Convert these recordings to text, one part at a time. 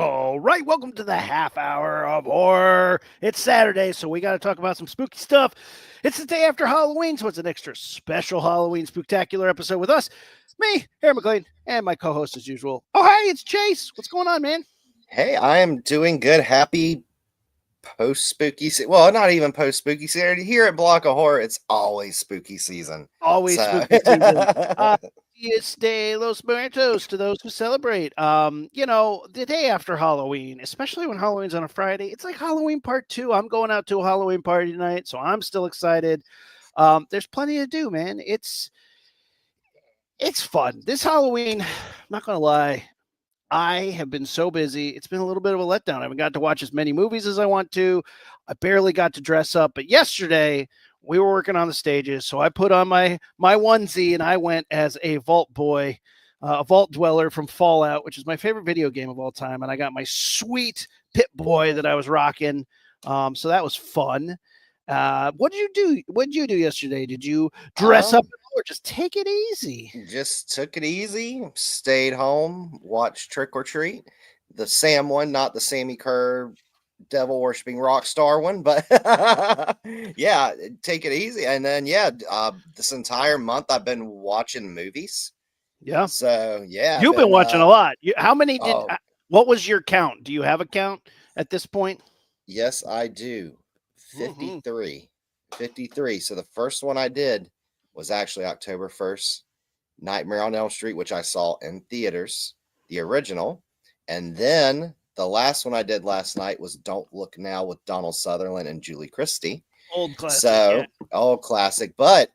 All right, welcome to the half hour of horror. It's Saturday, so we got to talk about some spooky stuff. It's the day after Halloween, so it's an extra special Halloween spectacular episode with us, me, Aaron McLean, and my co-host as usual. Oh, hey, it's Chase. What's going on, man? Hey, I am doing good. Happy post spooky season. Well, not even post spooky season. Here at Block of Horror, it's always spooky season. Always So, spooky season. Dias de los Muertos to those who celebrate. The day after Halloween, especially when Halloween's on a Friday, it's like Halloween part two. I'm going out to a Halloween party tonight, so I'm still excited. There's plenty to do, man. It's fun. This Halloween, I'm not gonna lie, I have been so busy. It's been a little bit of a letdown. I haven't got to watch as many movies as I want to. I barely got to dress up. But yesterday we were working on the stages, so I put on my onesie and I went as a vault boy, a vault dweller from Fallout, which is my favorite video game of all time. And I got my sweet Pit Boy that I was rocking. So that was fun. What did you do? What did you do yesterday? Did you dress up um, or just take it easy? just took it easy, stayed home, watched Trick or Treat, the Sam one, not the Sammy Kerr devil worshipping rock star one, but yeah, take it easy. And then, this entire month I've been watching movies. Yeah. So, yeah, I've You've been been, watching a lot. How many did? oh, What was your count? Do you have a count at this point? yes, I do. Mm-hmm. 53. 53. So the first one I did was actually October 1st, Nightmare on Elm Street, which I saw in theaters, the original. And then the last one I did last night was Don't Look Now with Donald Sutherland and Julie Christie. Old classic. Yeah. So, all classic. But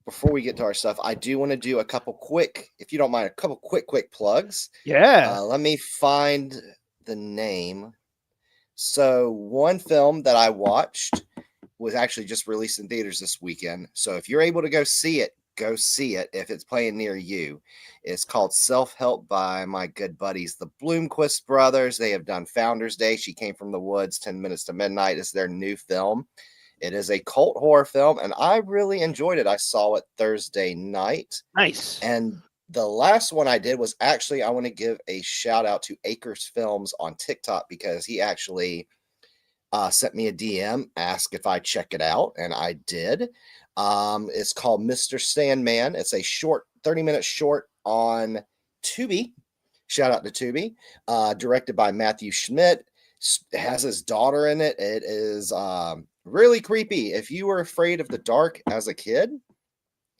before we get to our stuff, I do want to do a couple quick, if you don't mind, a couple quick plugs. Yeah. Let me find the name. So, one film that I watched was actually just released in theaters this weekend. So, if you're able to go see it if it's playing near you. It's called Self Help by my good buddies, the Bloomquist brothers. They have done Founders Day. She Came from the Woods, 10 Minutes to Midnight is their new film. It is a cult horror film, and I really enjoyed it. I saw it Thursday night. Nice. And the last one I did was actually, I want to give a shout out to Acres Films on TikTok because he actually sent me a DM, asked if I check it out, and I did. It's called Mr. Sandman. It's a short, 30-minute short on Tubi. Shout out to Tubi. Directed by Matthew Schmidt. It has his daughter in it. It is really creepy. If you were afraid of the dark as a kid,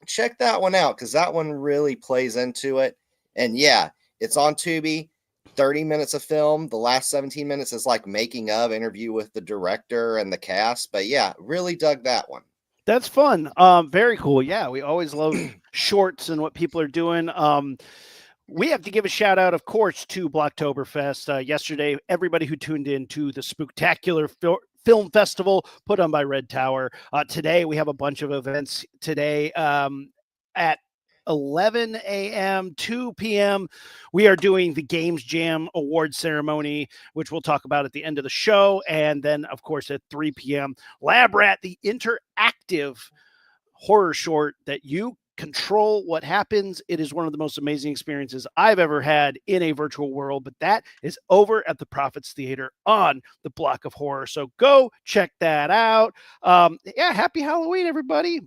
check that one out because that one really plays into it. And yeah, it's on Tubi. 30 minutes of film. The last 17 minutes is like making of interview with the director and the cast. But yeah, really dug that one. That's fun. Very cool. Yeah, we always love shorts and what people are doing. We have to give a shout out, of course, to Blocktoberfest. Yesterday, everybody who tuned in to the Spooktacular Film Festival put on by Red Tower. Today, we have a bunch of events today at 11 a.m., 2 p.m. We are doing the Games Jam Award ceremony, which we'll talk about at the end of the show. And then, of course, at 3 p.m., Lab Rat, the interactive horror short that you control what happens. It is one of the most amazing experiences I've ever had in a virtual world, but that is over at the Prophets Theater on the Block of Horror. So go check that out. Happy Halloween, everybody.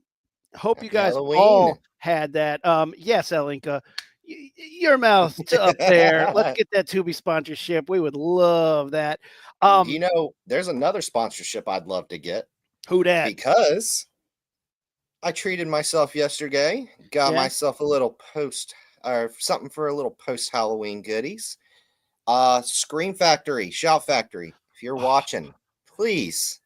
Hope you guys all had that. Yes, Alinka, your mouth's up there. Let's get that Tubi sponsorship. We would love that. There's another sponsorship I'd love to get. Who dat? Because I treated myself yesterday, got myself a little post or something for a little post Halloween goodies. Scream Factory, Shout Factory. If you're watching, please.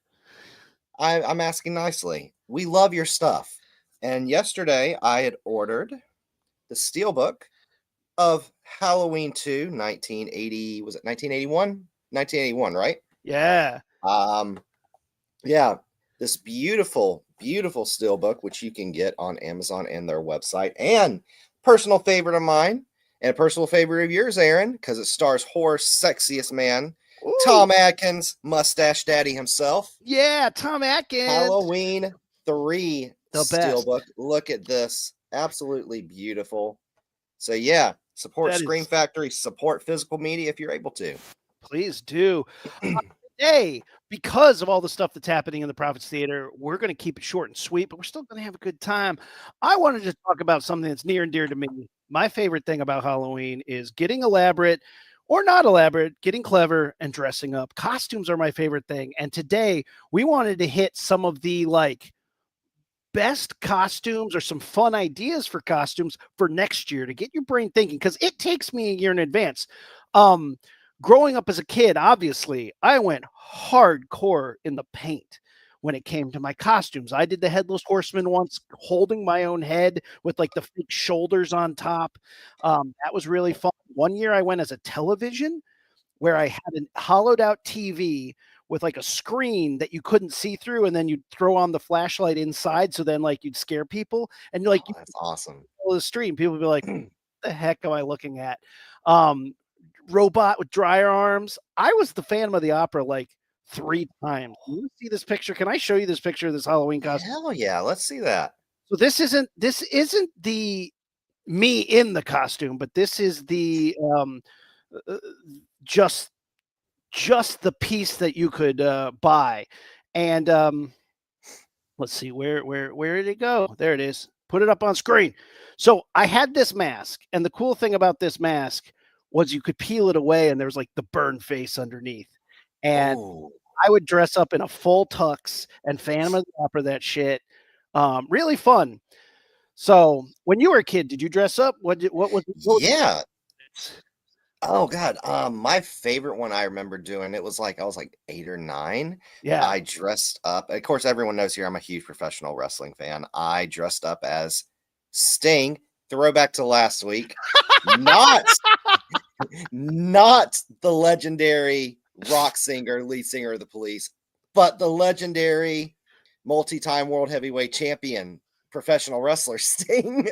I'm asking nicely. We love your stuff. And yesterday I had ordered the steelbook of Halloween 2, 1980. Was it 1981? 1981, right? Yeah. Yeah. This beautiful steelbook, which you can get on Amazon and their website. And personal favorite of mine and a personal favorite of yours, Aaron, because it stars horror's sexiest man, Ooh. Tom Atkins, Mustache Daddy himself. Yeah, Tom Atkins. Halloween 3 steelbook. Look at this. Absolutely beautiful. So yeah, support Scream Factory, support physical media if you're able to. Please do. Today, because of all the stuff that's happening in the Prophets Theater, we're going to keep it short and sweet, but we're still going to have a good time. I wanted to talk about something that's near and dear to me. My favorite thing about Halloween is getting elaborate or not elaborate, getting clever and dressing up. Costumes are my favorite thing. And today we wanted to hit some of the best costumes or some fun ideas for costumes for next year to get your brain thinking, because it takes me a year in advance. Growing up as a kid, obviously, I went hardcore in the paint when it came to my costumes. I did the Headless Horseman once, holding my own head with the fake shoulders on top. That was really fun. One year I went as a television where I had a hollowed out TV with a screen that you couldn't see through, and then you'd throw on the flashlight inside, so then you'd scare people, and Oh, that's awesome. the street, people would be like, "What the heck am I looking at?" Robot with dryer arms. I was the Phantom of the Opera 3 times. Can you see this picture? Can I show you this picture of this Halloween costume? Hell yeah, let's see that. So this isn't the me in the costume, but this is the uh, just the piece that you could buy. And let's see, where did it go? There it is. Put it up on screen. So I had this mask, and the cool thing about this mask was you could peel it away, and there was the burn face underneath. And Ooh. I would dress up in a full tux and Phantom of the Opera that shit. Really fun. So when you were a kid, did you dress up? What was Yeah. Oh God. My favorite one I remember doing, it was I was 8 or 9. Yeah. I dressed up. Of course, everyone knows here I'm a huge professional wrestling fan. I dressed up as Sting, throwback to last week. Not the legendary rock singer, lead singer of the Police, but the legendary multi-time world heavyweight champion professional wrestler Sting.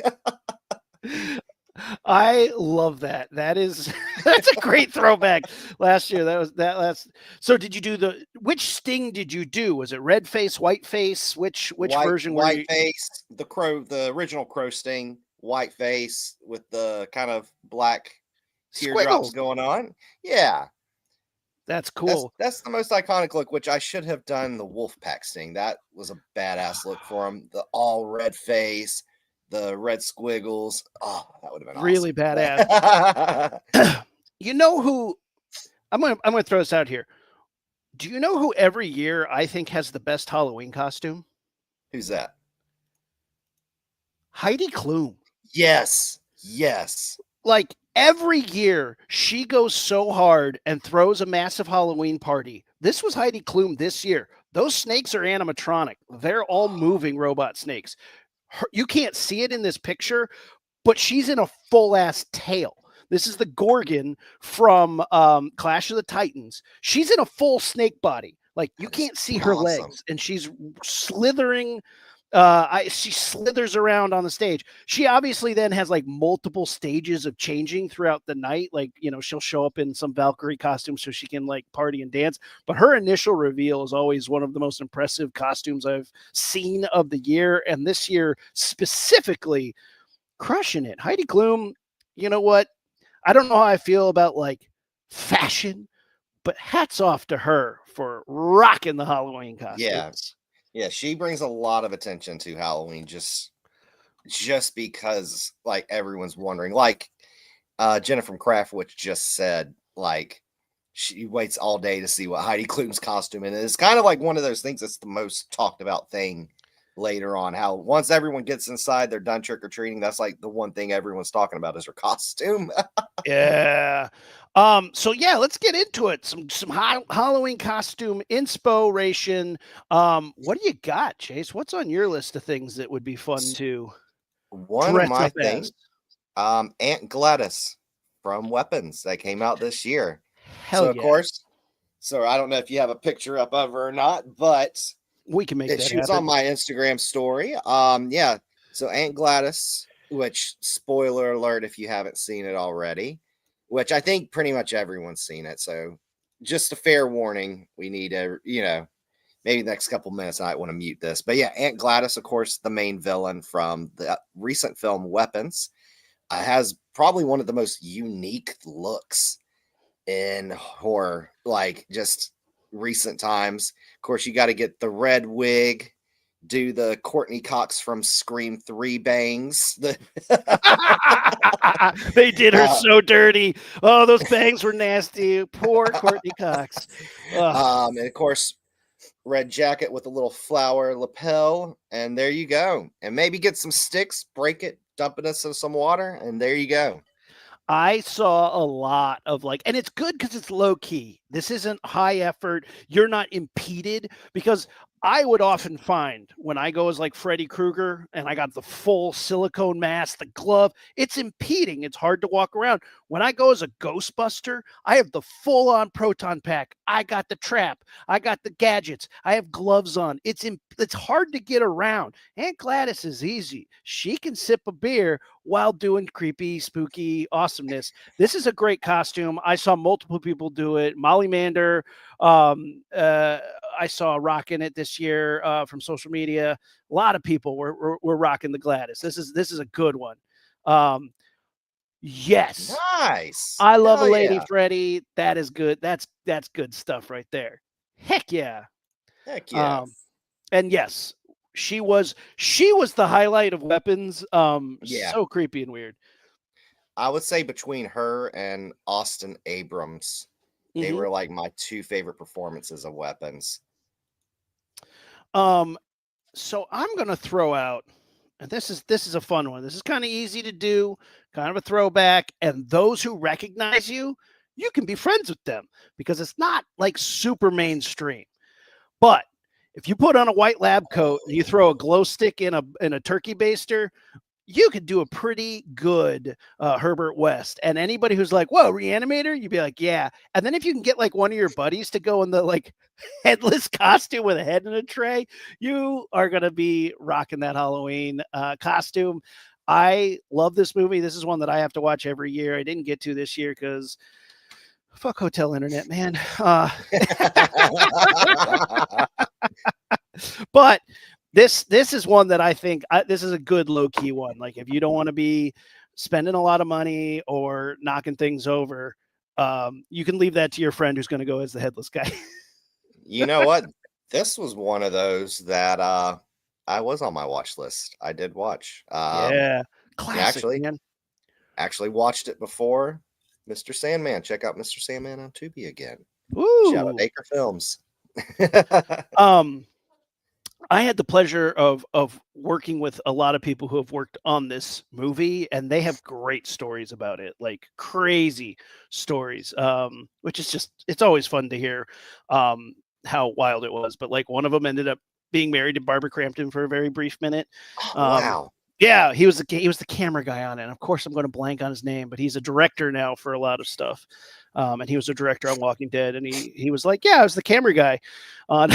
I love that. That is that's a great throwback. Last year, last. So did you do which Sting did you do? Was it red face, white face? Which version were you? White face, the original Crow Sting, white face with the kind of black teardrops Squiggles going on. Yeah. That's cool. That's the most iconic look, which I should have done the Wolfpack Sting. That was a badass look for him. The all red face, the red squiggles. Oh, that would have been really awesome. Badass. You know who? I'm gonna throw this out here. Do you know who every year I think has the best Halloween costume? Who's that? Heidi Klum. Yes. Every year, she goes so hard and throws a massive Halloween party. This was Heidi Klum this year. Those snakes are animatronic. They're all moving robot snakes. You can't see it in this picture, but she's in a full-ass tail. This is the Gorgon from Clash of the Titans. She's in a full snake body. You can't see her legs, and she's slithering. She slithers around on the stage. She obviously then has multiple stages of changing throughout the night. She'll show up in some Valkyrie costume so she can party and dance. But her initial reveal is always one of the most impressive costumes I've seen of the year. And this year specifically, crushing it. Heidi Klum, you know what? I don't know how I feel about fashion, but hats off to her for rocking the Halloween costumes. Yeah, she brings a lot of attention to Halloween just because everyone's wondering. Jenna from Craftwitch just said, she waits all day to see what Heidi Klum's costume is. It's kind of one of those things that's the most talked about thing later on. How once everyone gets inside, they're done trick-or-treating. That's the one thing everyone's talking about is her costume. Yeah. So yeah, let's get into it. Some Halloween costume inspiration. What do you got, Chase? What's on your list of things that would be fun to one of my things? Aunt Gladys from Weapons that came out this year. Hell so of course, so I don't know if you have a picture up of her or not, but we can make that she was on my Instagram story. Yeah. So Aunt Gladys, which spoiler alert if you haven't seen it already, which I think pretty much everyone's seen it. So just a fair warning, we need to, maybe the next couple minutes I might want to mute this. But yeah, Aunt Gladys, of course, the main villain from the recent film Weapons, has probably one of the most unique looks in horror, like just recent times. Of course, you got to get the red wig, do the Courtney Cox from Scream 3 bangs. They did her Uh, so dirty. Oh, those bangs were nasty. Poor Courtney Cox. Ugh. and of course, red jacket with a little flower lapel, and there you go. And maybe get some sticks, break it, dump it into some water, and there you go. I saw a lot of like, and it's good because it's low key. This isn't high effort. You're not impeded because I would often find when I go as like Freddy Krueger and I got the full silicone mask, the glove, it's impeding. It's hard to walk around. When I go as a Ghostbuster, I have the full on proton pack. I got the trap. I got the gadgets. I have gloves on. It's hard to get around. Aunt Gladys is easy. She can sip a beer while doing creepy, spooky awesomeness. This is a great costume. I saw multiple people do it. Molly Mander, I saw rocking it this year from social media. A lot of people were rocking the Gladys. This is a good one. Yes, Nice. I love a Hell Lady yeah. Freddy. That is good. That's good stuff right there. Heck yeah. Heck yeah. And yes, she was the highlight of Weapons. Yeah. So creepy and weird. I would say between her and Austin Abrams, they Mhm. were like my two favorite performances of Weapons. So I'm gonna throw out, and this is a fun one. This is kind of easy to do, kind of a throwback. And those who recognize you, you can be friends with them because it's not like super mainstream. But if you put on a white lab coat and you throw a glow stick in a turkey baster, you could do a pretty good Herbert West. And anybody who's like, whoa, Reanimator, you'd be like, yeah. And then if you can get like one of your buddies to go in the like headless costume with a head in a tray, you are going to be rocking that Halloween costume. I love this movie. This is one that I have to watch every year. I didn't get to this year because fuck hotel internet, man. But this is one that I think this is a good low key one. Like if you don't want to be spending a lot of money or knocking things over, you can leave that to your friend who's going to go as the headless guy. You know what? This was one of those that I was on my watch list. I did watch. Yeah, classic, man. Actually watched it before Mr. Sandman. Check out Mr. Sandman on Tubi again. Woo! Shout out Acre Films. I had the pleasure of working with a lot of people who have worked on this movie, and they have great stories about it, like crazy stories. Which is just it's always fun to hear how wild it was. But like one of them ended up being married to Barbara Crampton for a very brief minute. Wow. Yeah, he was the camera guy on it. And of course, I'm going to blank on his name, but he's a director now for a lot of stuff. And he was a director on Walking Dead, and he was like, yeah, I was the camera guy on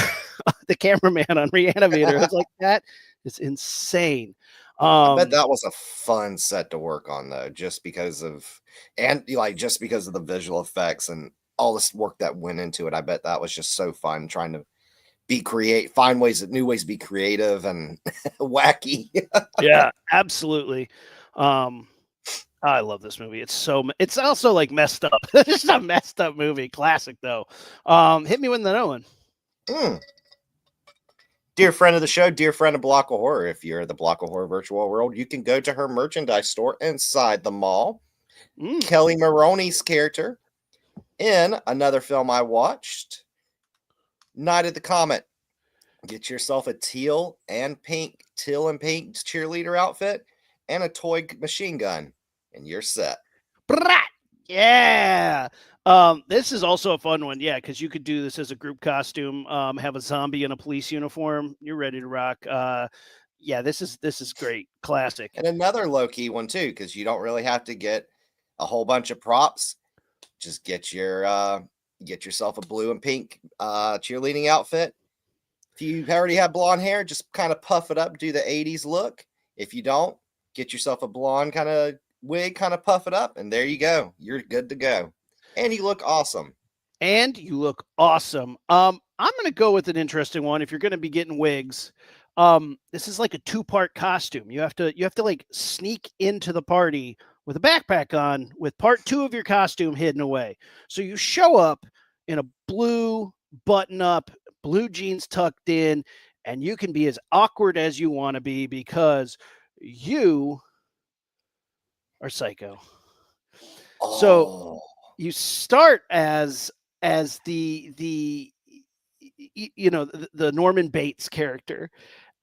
the cameraman on Reanimator. I was like, that is insane. I bet that was a fun set to work on though, just because of the visual effects and all this work that went into it. I bet that was just so fun trying to find new ways to be creative and wacky. Yeah, absolutely. I love this movie. It's also like messed up. It's just a messed up movie. Classic though. Hit me with another one. Dear friend of the show, dear friend of Block of Horror, if you're the Block of Horror virtual world, you can go to her merchandise store inside the mall. Kelly Maroney's character in another film I watched, Night of the Comet. Get yourself a teal and pink cheerleader outfit and a toy machine gun, and you're set. Yeah. This is also a fun one, yeah, because you could do this as a group costume. Have a zombie in a police uniform. You're ready to rock. Yeah, this is great, classic. And another low key one too, because you don't really have to get a whole bunch of props. Just get yourself a blue and pink cheerleading outfit. If you already have blonde hair, just kind of puff it up, do the 80s look. If you don't, get yourself a blonde kind of wig, kind of puff it up, and there you go. You're good to go. And you look awesome. I'm going to go with an interesting one. If you're going to be getting wigs, this is like a 2-part costume. You have to like sneak into the party with a backpack on with part 2 of your costume hidden away. So you show up in a blue button up, blue jeans tucked in, and you can be as awkward as you want to be because you are Psycho. So Oh, you start as the Norman Bates character,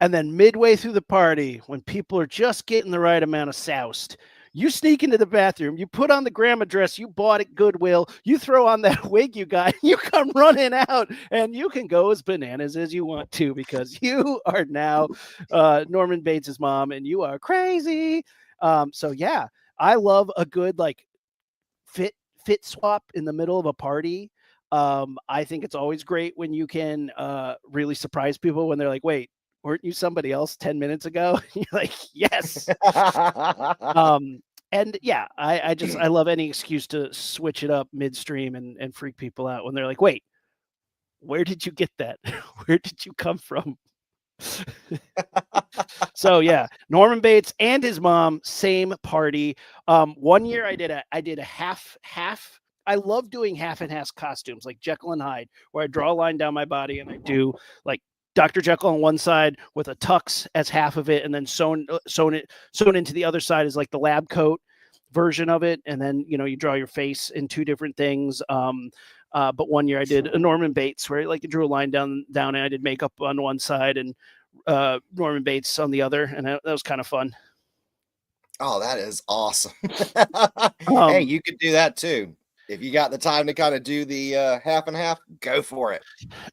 and then midway through the party, when people are just getting the right amount of soused, you sneak into the bathroom, you put on the grandma dress you bought at Goodwill, you throw on that wig you got, you come running out, and you can go as bananas as you want to because you are now Norman Bates's mom, and you are crazy. So yeah, I love a good like fit swap in the middle of a party. I think it's always great when you can really surprise people when they're like, "Wait, weren't you somebody else 10 minutes ago?" You're like, "Yes." And yeah, I love any excuse to switch it up midstream and freak people out when they're like, "Wait, where did you get that? Where did you come from?" So yeah, Norman Bates and his mom, same party. One year I did a half. I love doing half and half costumes like Jekyll and Hyde, where I draw a line down my body and I do like Dr. Jekyll on one side with a tux as half of it, and then sewn into the other side is like the lab coat version of it, and then you draw your face in two different things. But one year I did a Norman Bates where like I drew a line down, and I did makeup on one side and Norman Bates on the other, and that was kind of fun. oh, that is awesome. Hey, Um, you could do that too. If you got the time to kind of do the half and half, go for it.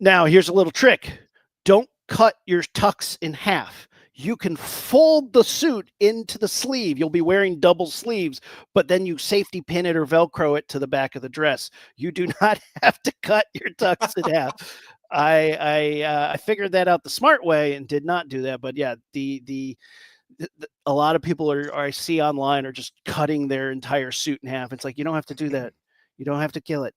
Now here's a little trick: don't cut your tux in half. You can fold the suit into the sleeve. You'll be wearing double sleeves, but then you safety pin it or Velcro it to the back of the dress. You do not have to cut your tux in half. I figured that out the smart way and did not do that. But yeah, a lot of people are I see online are just cutting their entire suit in half. It's like you don't have to do that. You don't have to kill it.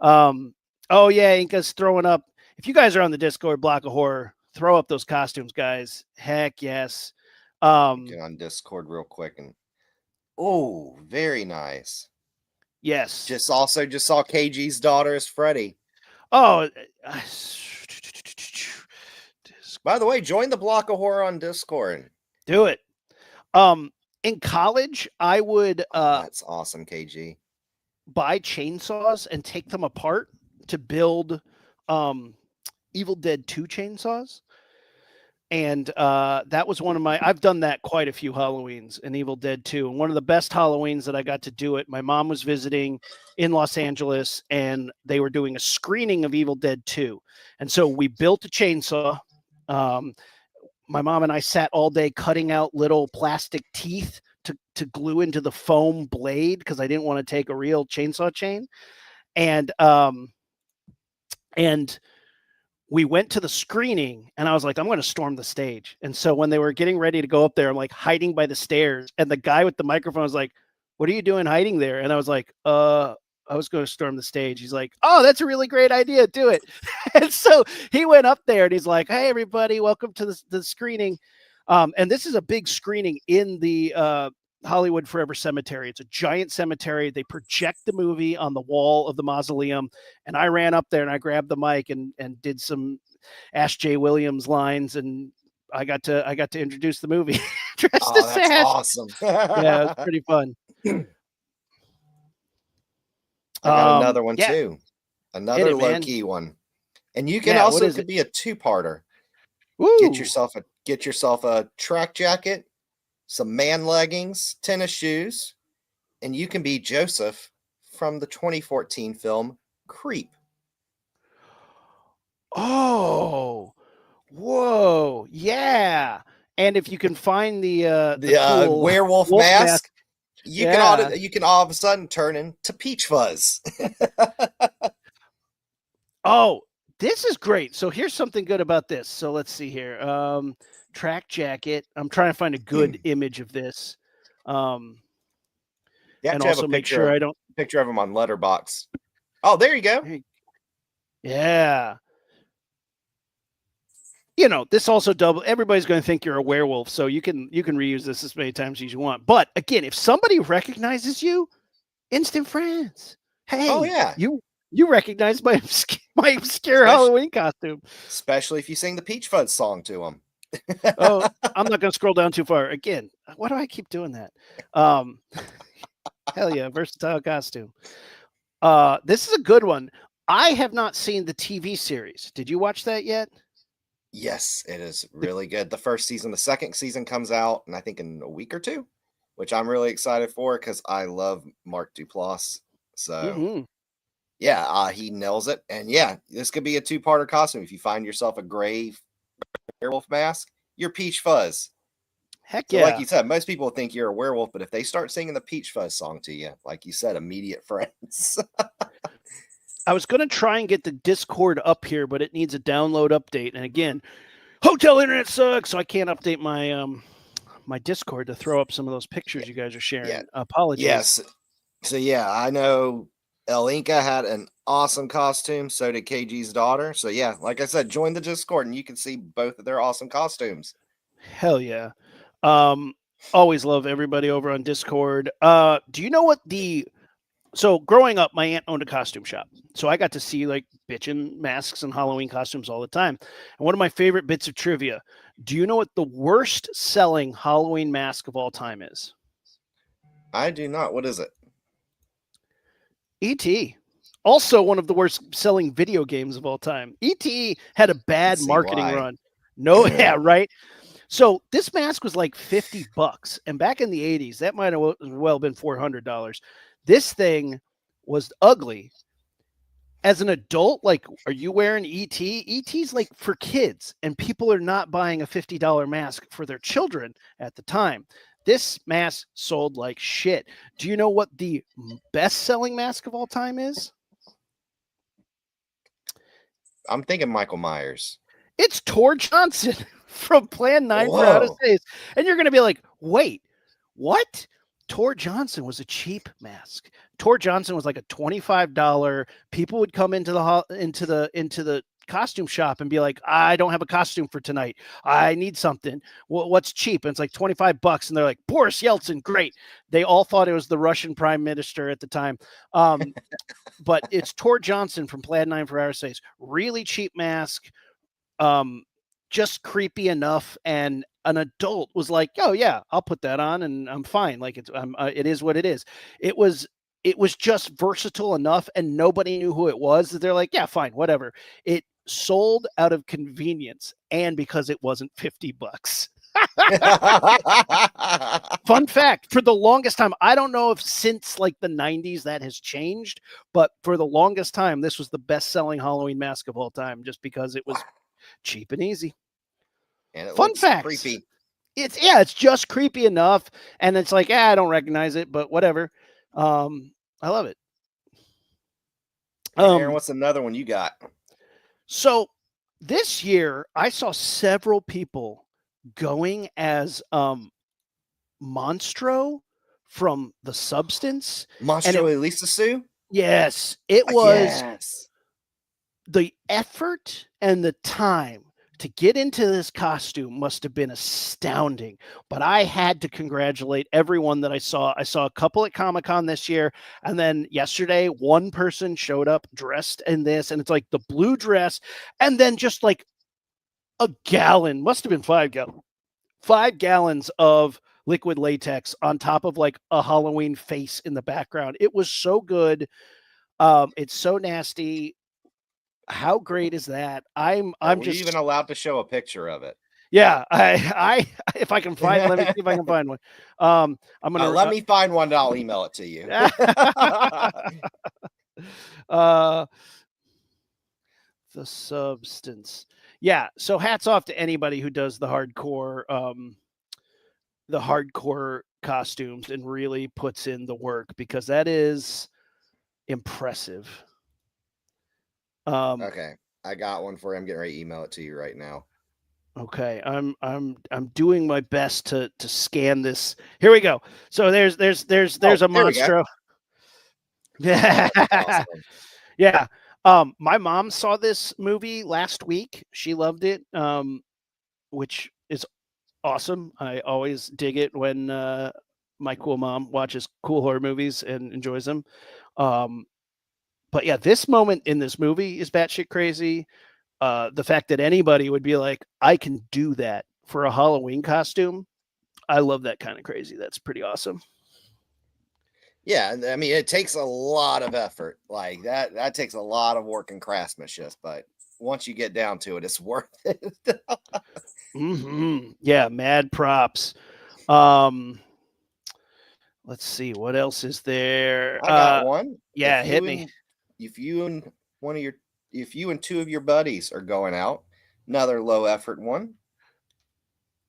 Oh yeah, Inca's throwing up. If you guys are on the Discord, Block of Horror, throw up those costumes, guys. Heck yes. Get on Discord real quick and oh, very nice. Yes. Just saw KG's daughter as Freddy. Oh, By the way, join the Block of Horror on Discord. do it. In college, I would That's awesome, KG. buy chainsaws and take them apart to build Evil Dead 2 chainsaws. And that was one of my I've done that quite a few Halloweens in Evil Dead 2. And one of the best Halloweens that I got to do it, my mom was visiting in Los Angeles and they were doing a screening of Evil Dead 2. And so we built a chainsaw. My mom and I sat all day cutting out little plastic teeth to glue into the foam blade because I didn't want to take a real chainsaw chain. And we went to the screening and I was like, I'm going to storm the stage. And so when they were getting ready to go up there, I'm like hiding by the stairs. And the guy with the microphone was like, "What are you doing hiding there?" And I was like, I was going to storm the stage. He's like, "Oh, that's a really great idea. Do it." And so he went up there and he's like, "Hey, everybody, welcome to the screening." And this is a big screening in the Hollywood Forever Cemetery. It's a giant cemetery. They project the movie on the wall of the mausoleum. And I ran up there and I grabbed the mic and did some Ash J. Williams lines. And I got to introduce the movie dressed as that's Ash. awesome. Yeah, it was pretty fun. I got another one yeah. too. Another low-key one. And you can could be a two-parter. Woo. Get yourself a track jacket, some man leggings, tennis shoes, and you can be Joseph from the 2014 film Creep. Oh, whoa, yeah. And if you can find the cool werewolf wolf mask, you Yeah. can all of a sudden turn into Peach Fuzz. Oh, this is great. So here's something good about this. So let's see here. Track jacket. I'm trying to find a good image of this. You have And to have also a make sure I don't picture of him on Letterboxd. Oh, there you go. Yeah. you know, this also everybody's going to think you're a werewolf, so you can reuse this as many times as you want. But again, if somebody recognizes you, instant friends. Hey, Oh yeah, you recognize my my obscure especially, Halloween costume. especially if you sing the Peach Fuzz song to them. Oh, I'm not going to scroll down too far. Again, why do I keep doing that? Um, hell yeah, versatile costume. This is a good one. I have not seen the TV series. Did you watch that yet? Yes, it is really good. The first season, the second season comes out, and I think in a week or two, which I'm really excited for because I love Mark Duplass. So Mm-hmm. yeah, he nails it. And yeah, this could be a two-parter costume. If you find yourself a gray werewolf mask, you're Peach Fuzz. Heck So, yeah. like you said, most people think you're a werewolf, but if they start singing the Peach Fuzz song to you, like you said, immediate friends. I was going to try and get the Discord up here, but it needs a download update. And again, hotel internet sucks, so I can't update my my Discord to throw up some of those pictures you guys are sharing. Yeah. Apologies. Yes. So yeah, I know El Inca had an awesome costume. So did KG's daughter. So yeah, like I said, join the Discord and you can see both of their awesome costumes. Hell yeah. Always love everybody over on Discord. Do you know what so growing up, my aunt owned a costume shop. So I got to see like bitchin' masks and Halloween costumes all the time. And one of my favorite bits of trivia, do you know what the worst selling Halloween mask of all time is? I do not. What is it? E.T. Also one of the worst selling video games of all time. E.T. had a bad marketing run. No, yeah, right. So this mask was like $50. And back in the 80s, that might have well been $400. This thing was ugly. As an adult, like, are you wearing ET? ET's like for kids, and people are not buying a $50 mask for their children at the time. This mask sold like shit. Do you know what the best-selling mask of all time is? I'm thinking Michael Myers. It's Tor Johnson from Plan 9 for Outer Space. And you're going to be like, wait, what? Tor Johnson was a cheap mask. Tor Johnson was like a $25. People would come into the costume shop and be like, I don't have a costume for tonight. I need something. What's cheap? And it's like $25. And they're like, Boris Yeltsin, great. They all thought it was the Russian prime minister at the time. But it's Tor Johnson from Plan 9 for Outer Space. Really cheap mask. Just creepy enough, and an adult was like, oh yeah, I'll put that on and I'm fine. Like it is what it is. It was just versatile enough, and nobody knew who it was, that they're like, yeah, fine, whatever. It sold out of convenience and because it wasn't $50. Fun fact, for the longest time, I don't know if since like the 90s that has changed, but for the longest time, this was the best-selling Halloween mask of all time, just because it was cheap and easy. And it Fun fact, creepy. It's just creepy enough, and it's like, I don't recognize it, but whatever. I love it. Aaron, what's another one you got? So this year, I saw several people going as Monstro from The Substance. Monstro Elisa Sue? Yes, it was. Yes. The effort and the time to get into this costume must have been astounding, but I had to congratulate everyone that I saw. I saw a couple at Comic-Con this year, and then yesterday, one person showed up dressed in this, and it's like the blue dress, and then just like a gallon, must have been 5 gallons of liquid latex on top of like a Halloween face in the background. It was so good. It's so nasty. How great is that? I'm just even allowed to show a picture of it. Yeah, I if I can find, let me see if I can find one. I'm gonna let me find one and I'll email it to you. The Substance. Yeah, so hats off to anybody who does the hardcore costumes and really puts in the work, because that is impressive. Okay, I got one for you. I'm getting ready to email it to you right now. Okay, I'm doing my best to scan this. Here we go. So there's a Monstro. Yeah, Awesome. yeah. My mom saw this movie last week. She loved it, which is awesome. I always dig it when my cool mom watches cool horror movies and enjoys them. Um, but yeah, this moment in this movie is batshit crazy. The fact that anybody would be like, I can do that for a Halloween costume. I love that kind of crazy. That's pretty awesome. Yeah, and I mean, it takes a lot of effort. Like that takes a lot of work and craftsmanship, but once you get down to it, it's worth it. Yeah, mad props. Um, let's see what else is there. I got one. Yeah, hit me. If you and one of your if you and two of your buddies are going out, another low effort one.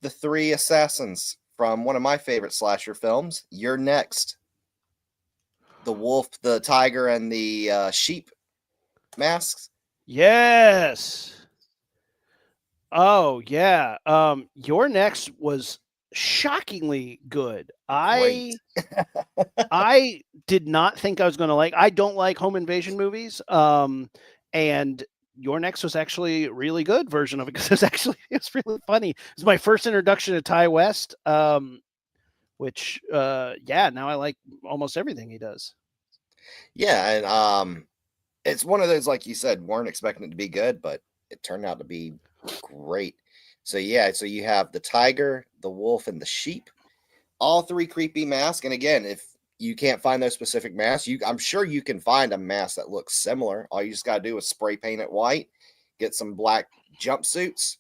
The three assassins from one of my favorite slasher films. You're Next. The wolf, the tiger, and the sheep masks. Yes. Oh yeah. Your next was shockingly good. Great. I did not think I was going to like. I don't like home invasion movies. And Your Next was actually a really good version of it because it's really funny. It was my first introduction to Ty West. Which yeah, now I like almost everything he does. Yeah, and it's one of those, like you said, weren't expecting it to be good, but it turned out to be great. So yeah, so you have the tiger, the wolf, and the sheep. All three creepy masks. And again, if you can't find those specific masks, I'm sure you can find a mask that looks similar. All you just gotta do is spray paint it white, get some black jumpsuits.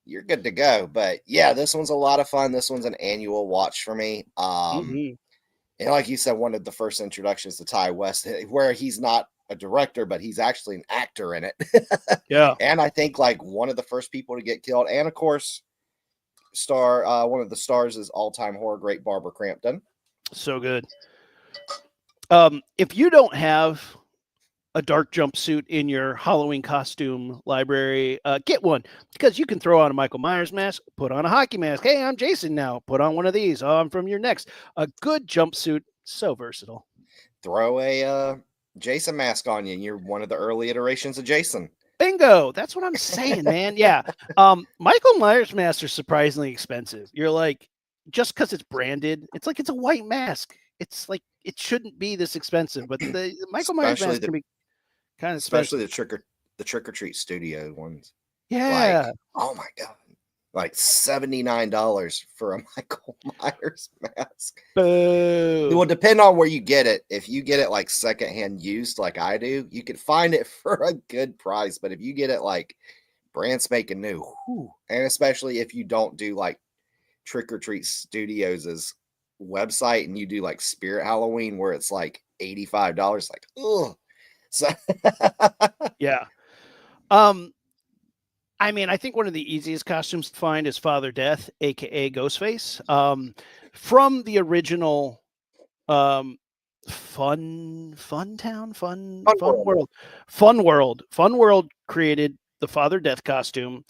You're good to go. But yeah, this one's a lot of fun. This one's an annual watch for me. And like you said, one of the first introductions to Ty West, where he's not a director, but he's actually an actor in it. Yeah. And I think like one of the first people to get killed. And of course, one of the stars is all-time horror great Barbara Crampton. So good. If you don't have a dark jumpsuit in your Halloween costume library, get one because you can throw on a Michael Myers mask, put on a hockey mask. Hey, I'm Jason now. Put on one of these. Oh, I'm from Your Next. A good jumpsuit, so versatile. Throw a Jason mask on you, and you're one of the early iterations of Jason. Bingo. That's what I'm saying, man. Yeah. Michael Myers masks are surprisingly expensive. You're like, just because it's branded, it's like it's a white mask. It's like it shouldn't be this expensive, but the Michael Myers mask can be kind of especially expensive. the trick or treat studio ones. Yeah. Like, oh my god, like $79 for a Michael Myers mask. It Boo. will depend on where you get it. If you get it like secondhand used, like I do, you can find it for a good price. But if you get it like brand spanking new, and especially if you don't do like Trick or Treat Studios' website and you do like Spirit Halloween where it's like $85, like ugh. So Yeah. I mean, I think one of the easiest costumes to find is Father Death, aka Ghostface. From the original Fun World. Fun World created the Father Death costume,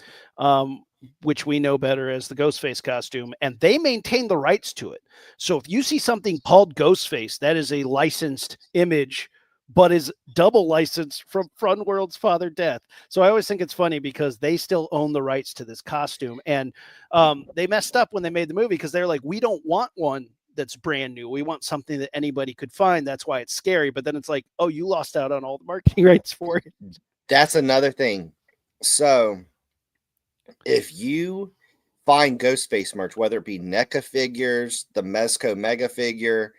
which we know better as the Ghostface costume, and they maintain the rights to it. So if you see something called Ghostface, that is a licensed image, but is double licensed from Fun World's Father Death. So I always think it's funny because they still own the rights to this costume, and they messed up when they made the movie because they're like, we don't want one that's brand new. We want something that anybody could find. That's why it's scary. But then it's like, oh, you lost out on all the marketing rights for it. that's another thing. So if you find Ghostface merch, whether it be NECA figures, the Mezco Mega figure,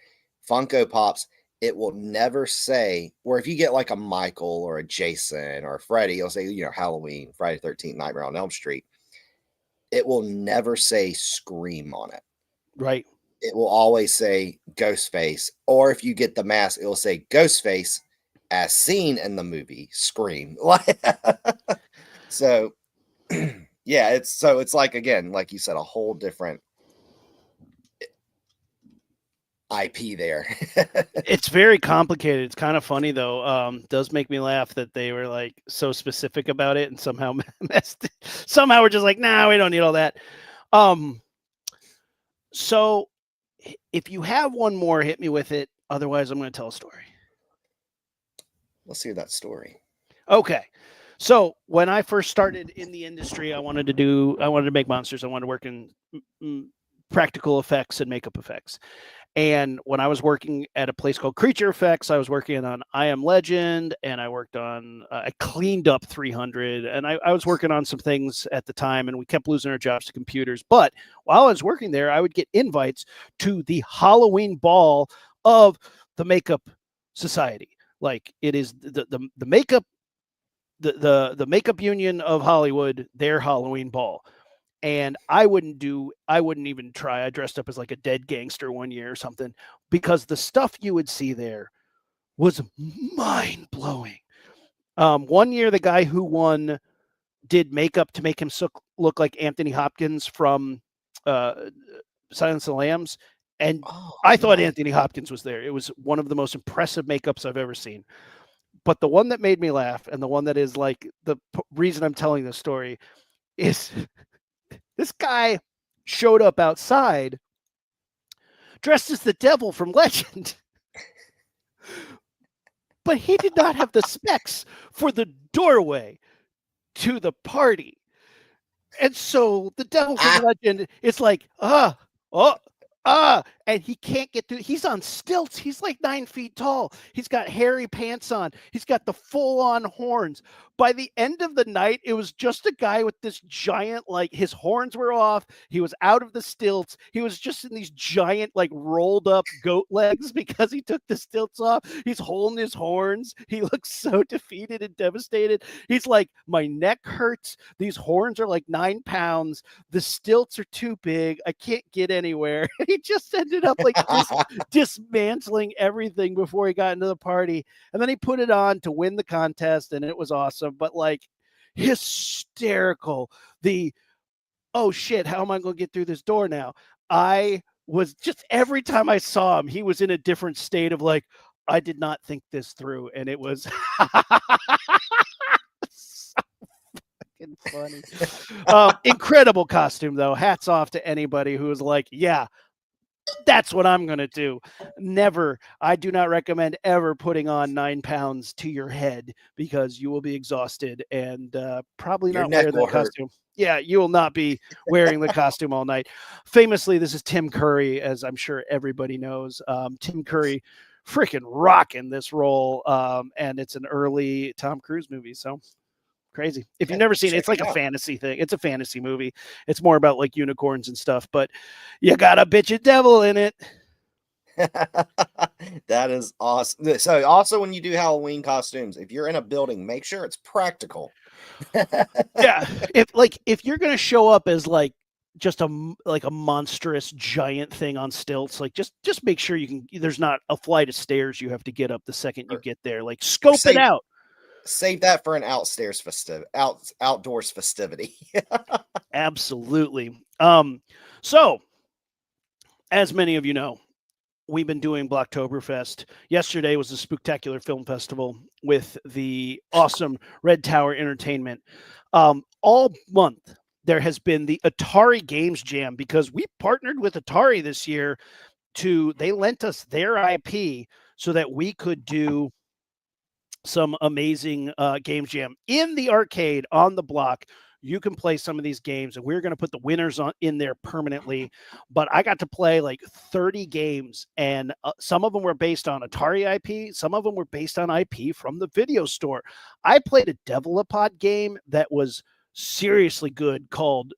Funko Pops, it will never say, or if you get like a Michael or a Jason or a Freddy, it'll say, Halloween, Friday 13th, Nightmare on Elm Street. It will never say Scream on it. Right. It will always say Ghostface. Or if you get the mask, it will say Ghostface as seen in the movie Scream. So yeah, it's like, again, like you said, a whole different IP there. It's very complicated. It's kind of funny though. Does make me laugh that they were like so specific about it and somehow messed it. Somehow we're just like, nah, we don't need all that. So if you have one more, hit me with it. Otherwise, I'm going to tell a story. Let's hear that story. Okay. So when I first started in the industry, I wanted to make monsters. I wanted to work in practical effects and makeup effects. And when I was working at a place called Creature Effects, I was working on I Am Legend, and I worked on I cleaned up 300, and I was working on some things at the time, and we kept losing our jobs to computers. But while I was working there, I would get invites to the Halloween ball of the Makeup Society. Like it is the makeup the makeup union of Hollywood, their Halloween ball. And I wouldn't even try. I dressed up as like a dead gangster one year or something because the stuff you would see there was mind blowing. One year, the guy who won did makeup to make him look like Anthony Hopkins from Silence of the Lambs. And Oh, I thought nice. Anthony Hopkins was there. It was one of the most impressive makeups I've ever seen. But the one that made me laugh, and the one that is like the reason I'm telling this story, is this guy showed up outside dressed as the devil from Legend. But he did not have the specs for the doorway to the party. And so the devil from Ah, Legend is like, and he can't get through. He's on stilts. He's like 9 feet tall. He's got hairy pants on. He's got the full on horns. By the end of the night, it was just a guy with this giant, like his horns were off. He was out of the stilts. He was just in these giant, like rolled up goat legs because he took the stilts off. He's holding his horns. He looks so defeated and devastated. He's like, my neck hurts. These horns are like 9 pounds. The stilts are too big. I can't get anywhere. He just ended up like dismantling everything before he got into the party. And then he put it on to win the contest, and it was awesome. But like hysterical. Oh shit, how am I going to get through this door now? I was just every time I saw him, he was in a different state of like, I did not think this through. And it was so fucking funny. Incredible costume though. Hats off to anybody who was like, yeah, that's what I'm going to do. Never. I do not recommend ever putting on 9 pounds to your head because you will be exhausted and probably your not neck wear will that hurt. costume. Yeah, you will not be wearing the costume all night. Famously, this is Tim Curry, as I'm sure everybody knows. Tim Curry freaking rocking this role. And it's an early Tom Cruise movie. So crazy. If you've never seen it, Check it's like it a out. fantasy thing. It's a fantasy movie. It's more about like unicorns and stuff, but you got a bitch of devil in it. That is awesome. So, also, when you do Halloween costumes, if you're in a building, make sure it's practical. Yeah. If you're going to show up as like just a monstrous giant thing on stilts, like just make sure there's not a flight of stairs you have to get up the second you Or, get there. Like or scope it out. save that for an outdoors festivity. Absolutely. So as many of you know, we've been doing Blocktoberfest. Yesterday was the Spooktacular Film Festival with the awesome Red Tower Entertainment. All month, there has been the Atari Games Jam because we partnered with Atari this year they lent us their IP so that we could do some amazing Games Jam in the arcade on the block. You can play some of these games, and we're going to put the winners in there permanently. But I got to play like 30 games, and some of them were based on Atari IP. Some of them were based on IP from the video store. I played a Devilopod game that was seriously good called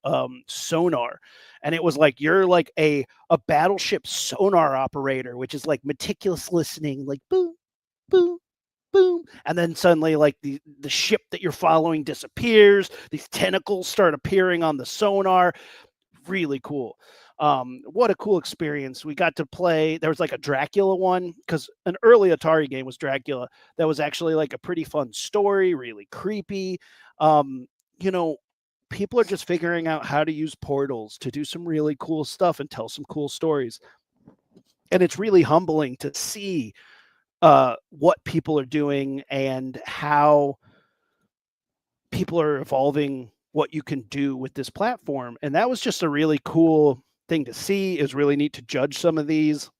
Sonar, and it was like you're like a battleship sonar operator, which is like meticulous listening, like boom, boom, boom, and then suddenly like the ship that you're following disappears. These tentacles start appearing on the sonar. Really cool. What a cool experience. We got to play. There was like a Dracula one because an early Atari game was Dracula. That was actually like a pretty fun story, really creepy. You know, people are just figuring out how to use portals to do some really cool stuff and tell some cool stories. And it's really humbling to see what people are doing and how people are evolving what you can do with this platform. And that was just a really cool thing to see. It was really neat to judge some of these.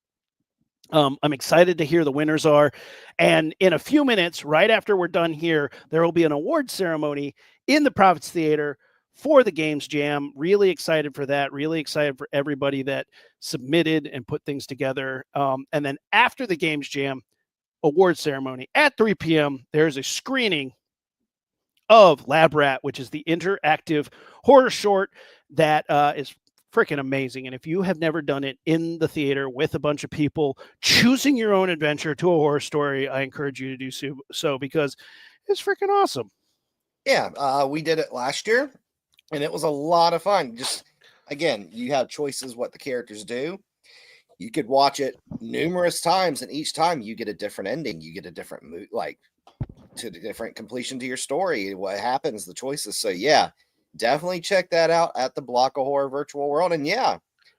I'm excited to hear the winners are. And in a few minutes, right after we're done here, there will be an award ceremony in the Prophets Theater for the Games Jam. Really excited for that. Really excited for everybody that submitted and put things together. And then after the Games Jam award ceremony at 3 p.m., there's a screening of Lab Rat, which is the interactive horror short that is freaking amazing. And if you have never done it in the theater with a bunch of people, choosing your own adventure to a horror story, I encourage you to do so because it's freaking awesome. Yeah, we did it last year, and it was a lot of fun. Just again, you have choices what the characters do. You could watch it numerous times, and each time you get a different ending. You get a different like to the different completion to your story. What happens, the choices. So yeah, definitely check that out at the Block of Horror Virtual World. And yeah,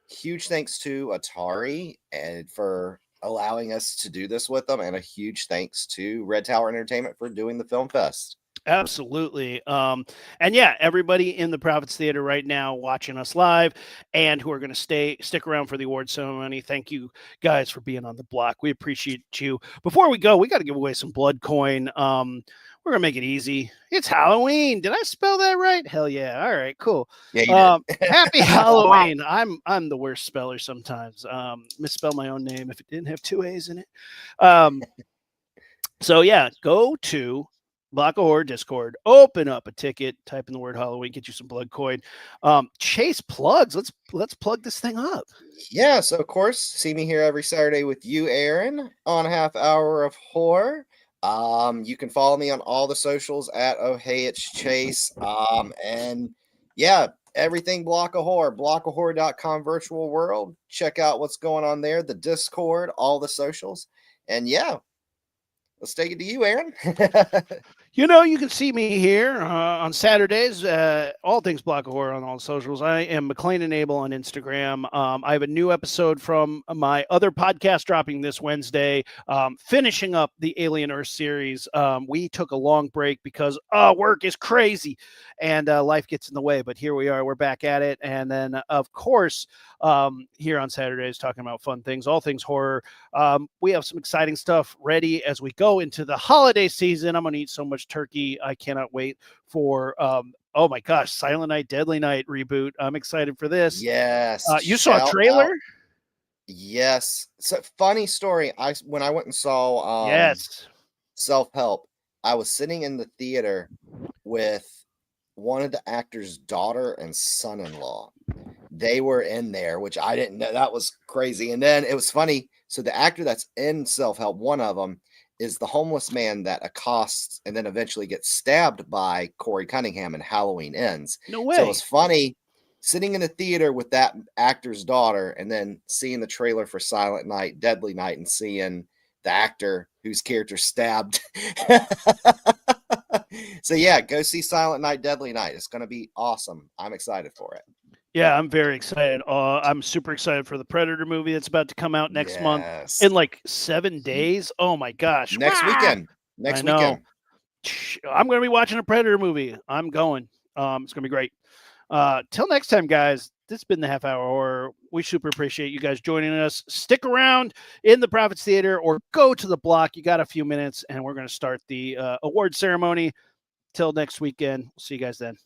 huge thanks to Atari and for allowing us to do this with them, and a huge thanks to Red Tower Entertainment for doing the film fest. Absolutely. And yeah, everybody in the Prophets Theater right now watching us live and who are going to stick around for the award ceremony. Thank you guys for being on the block. We appreciate you. Before we go, we got to give away some blood coin. We're gonna make it easy. It's Halloween. Did I spell that right? Hell yeah. All right, cool. Yeah, you did. Happy Halloween. I'm the worst speller sometimes. Misspell my own name if it didn't have 2 A's in it. So yeah, go to Block of Horror Discord, open up a ticket, type in the word Halloween, get you some blood coin. Chase plugs. Let's plug this thing up. Yeah, so of course, see me here every Saturday with you, Aaron, on Half Hour of Horror. You can follow me on all the socials at Oh Hey It's Chase. And yeah, everything Block of Horror, blockofhorror.com virtual world. Check out what's going on there, the Discord, all the socials. And yeah, let's take it to you, Aaron. You know, you can see me here on Saturdays, all things Block of Horror on all socials. I am McLean and Abel on Instagram. I have a new episode from my other podcast dropping this Wednesday, finishing up the Alien Earth series. We took a long break because work is crazy and life gets in the way. But here we are. We're back at it. And then, of course, here on Saturdays, talking about fun things, all things horror. We have some exciting stuff ready as we go into the holiday season. I'm going to eat so much turkey. I cannot wait for, oh my gosh, Silent Night, Deadly Night reboot. I'm excited for this. Yes. You saw a trailer? Out. Yes. So funny story. When I went and saw yes, Self-Help, I was sitting in the theater with one of the actor's daughter and son-in-law. They were in there, which I didn't know. That was crazy. And then it was funny. So the actor that's in Self-Help, one of them is the homeless man that accosts and then eventually gets stabbed by Corey Cunningham in Halloween Ends. No way. So it was funny sitting in the theater with that actor's daughter and then seeing the trailer for Silent Night, Deadly Night, and seeing the actor whose character stabbed. So yeah, go see Silent Night, Deadly Night. It's going to be awesome. I'm excited for it. Yeah, I'm very excited. I'm super excited for the Predator movie that's about to come out next month in like 7 days. Oh my gosh. Next weekend. Next weekend. I'm going to be watching a Predator movie. I'm going. It's going to be great. Till next time, guys. This has been the Half Hour Horror. We super appreciate you guys joining us. Stick around in the Prophets Theater or go to the block. You got a few minutes, and we're going to start the award ceremony. Till next weekend. We'll see you guys then.